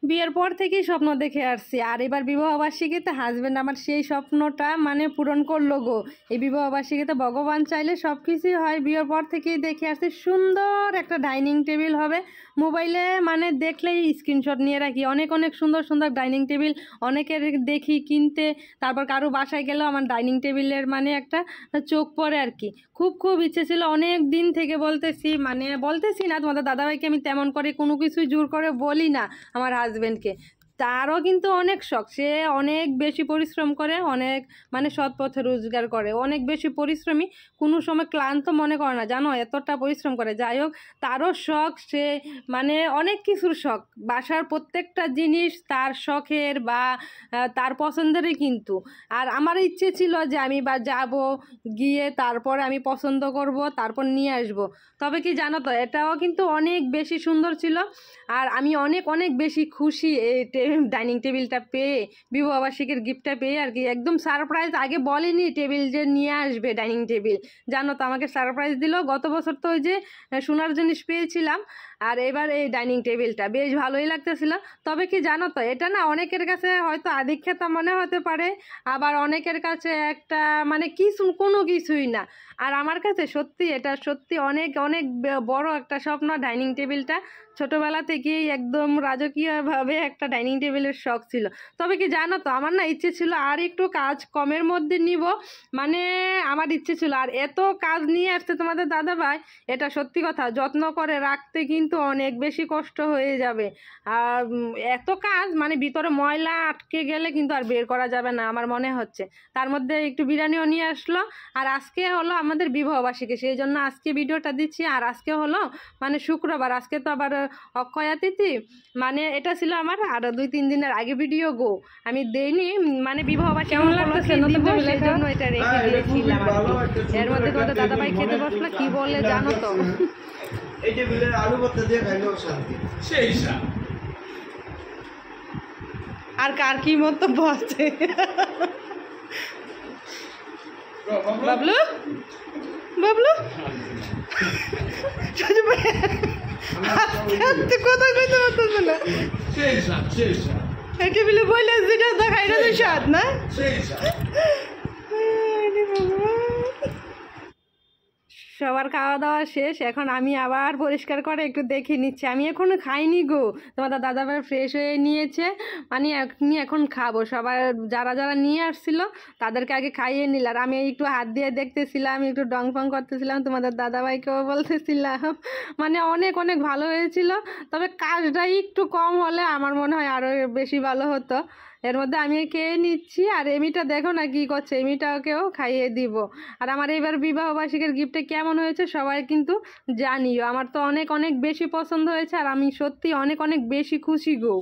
বিয়ের পর থেকেই স্বপ্ন দেখে আসছি, আর এবার বিবাহবার্ষিকীতে হাজব্যান্ড আমার সেই স্বপ্নটা মানে পূরণ করলো গো। এই বিবাহবার্ষিকীতে ভগবান চাইলে সব কিছুই হয়। বিয়ের পর থেকেই দেখে আসছি সুন্দর একটা ডাইনিং টেবিল হবে। মোবাইলে মানে দেখলেই স্ক্রিনশট নিয়ে রাখি, অনেক অনেক সুন্দর সুন্দর ডাইনিং টেবিল অনেকের দেখি কিনতে। তারপর কারো বাসায় গেলেও আমার ডাইনিং টেবিলের মানে একটা চোখ পড়ে আর কি। খুব খুব ইচ্ছে ছিল, অনেক দিন থেকে বলতেছি না তোমাদের দাদাভাইকে আমি তেমন করে কোনো কিছুই জোর করে বলি না আমার হাজব্যান্ডকে। তারও কিন্তু অনেক শখ, সে অনেক বেশি পরিশ্রম করে, অনেক মানে সৎ পথে রোজগার করে, অনেক বেশি পরিশ্রমী, কোনো সময় ক্লান্ত মনে করে না জানো, এতটা পরিশ্রম করে। যাই হোক, তারও শখ, সে মানে অনেক কিছুর শখ, বাসার প্রত্যেকটা জিনিস তার শখের বা তার পছন্দেরই কিন্তু। আর আমার ইচ্ছে ছিল যে আমি বা যাব, গিয়ে তারপরে আমি পছন্দ করব, তারপর নিয়ে আসব। তবে কি জানো তো, এটাও কিন্তু অনেক বেশি সুন্দর ছিল। আর আমি অনেক অনেক বেশি খুশি এই ডাইনিং টেবিলটা পেয়ে, বিবাহবার্ষিকীর গিফটটা পেয়ে আর কি। একদম সারপ্রাইজ, আগে বলেনি টেবিল যে নিয়ে আসবে ডাইনিং টেবিল, জানো তো আমাকে সারপ্রাইজ দিল। গত বছর তো ওই যে সোনার জিনিস পেয়েছিলাম, আর এবার এই ডাইনিং টেবিলটা বেশ ভালোই লাগতেছিল। তবে কি জানো তো, এটা না অনেকের কাছে হয়তো আধিক্যতা মনে হতে পারে, আবার অনেকের কাছে একটা মানে কোনো কিছুই না। আর আমার কাছে সত্যি এটা সত্যি অনেক অনেক বড় একটা স্বপ্ন ডাইনিং টেবিলটা। ছোটোবেলা থেকেই একদম রাজকীয়ভাবে একটা ডাইনিং টেবিলের শখ ছিল। তবে কি জানো তো, আমার না ইচ্ছে ছিল আর একটু কাজ কমের মধ্যে নিব, মানে আমার ইচ্ছে ছিল। আর এত কাজ নিয়ে আসছে তোমাদের দাদাভাই, এটা সত্যি কথা, যত্ন করে রাখতে কিন্তু অনেক বেশি কষ্ট হয়ে যাবে। আর এত কাজ মানে ভিতরে ময়লা আটকে গেলে কিন্তু আর বের করা যাবে না আমার মনে হচ্ছে। তার মধ্যে একটু বিরিয়ানিও নিয়ে আসলো, আর আজকে হলো আমাদের বিবাহবার্ষিকী, সেই জন্য আজকে ভিডিওটা দিচ্ছি। আর আজকে হলো মানে শুক্রবার, আজকে তো আবার অক্ষয়া তিথি, মানে এটা ছিল আমার আরো 2-3 দিনের আগে ভিডিও গো, আমি দেইনি মানে বিবাহবার্ষিকী দিব সেই জন্য এটা রেখে দিয়েছিলাম আর কি। এর মধ্যে তোমাদের দাদাভাই খেতে বসলো, কি বলে জানো তো, এই টেবিলের আলু ভর্তা দিয়ে খাইলেও শান্তি। সেই আর কার কি মন্তব্য আছে? বাবলু বাবলু কথা কইতে পারতেছে না। এই টেবিলে বইলে যেটা দেখাই না স্বাদ না। সবার খাওয়া দাওয়া শেষ, এখন আমি আবার পরিষ্কার করে একটু দেখে নিচ্ছি। আমি এখনো খাইনি গো, তোমাদের দাদাভাই ফ্রেশ হয়ে নিয়েছে, মানে আমি এখন খাবো। সবার যারা যারা নিয়ে আসছিল তাদেরকে আগে খাইয়ে নিল, আর আমি একটু হাত দিয়ে দেখতেছিলাম, একটু ডং ফং করতেছিলাম, তোমাদের দাদাভাইকেও বলতেছিলাম। মানে অনেক অনেক ভালো হয়েছিল, তবে কাজটা একটু কম হলে আমার মনে হয় আরও বেশি ভালো হতো। এর মধ্যে আমি খেয়ে নিচ্ছি, আর এমিটা দেখো না কি করছে, এমিটাকেও খাইয়ে দিব। আর আমার এবার বিবাহবার্ষিকীর গিফটে কেমন হয়েছে সবাই কিন্তু জানিও, আমার তো অনেক অনেক বেশি পছন্দ হয়েছে, আর আমি সত্যি অনেক অনেক বেশি খুশি গো।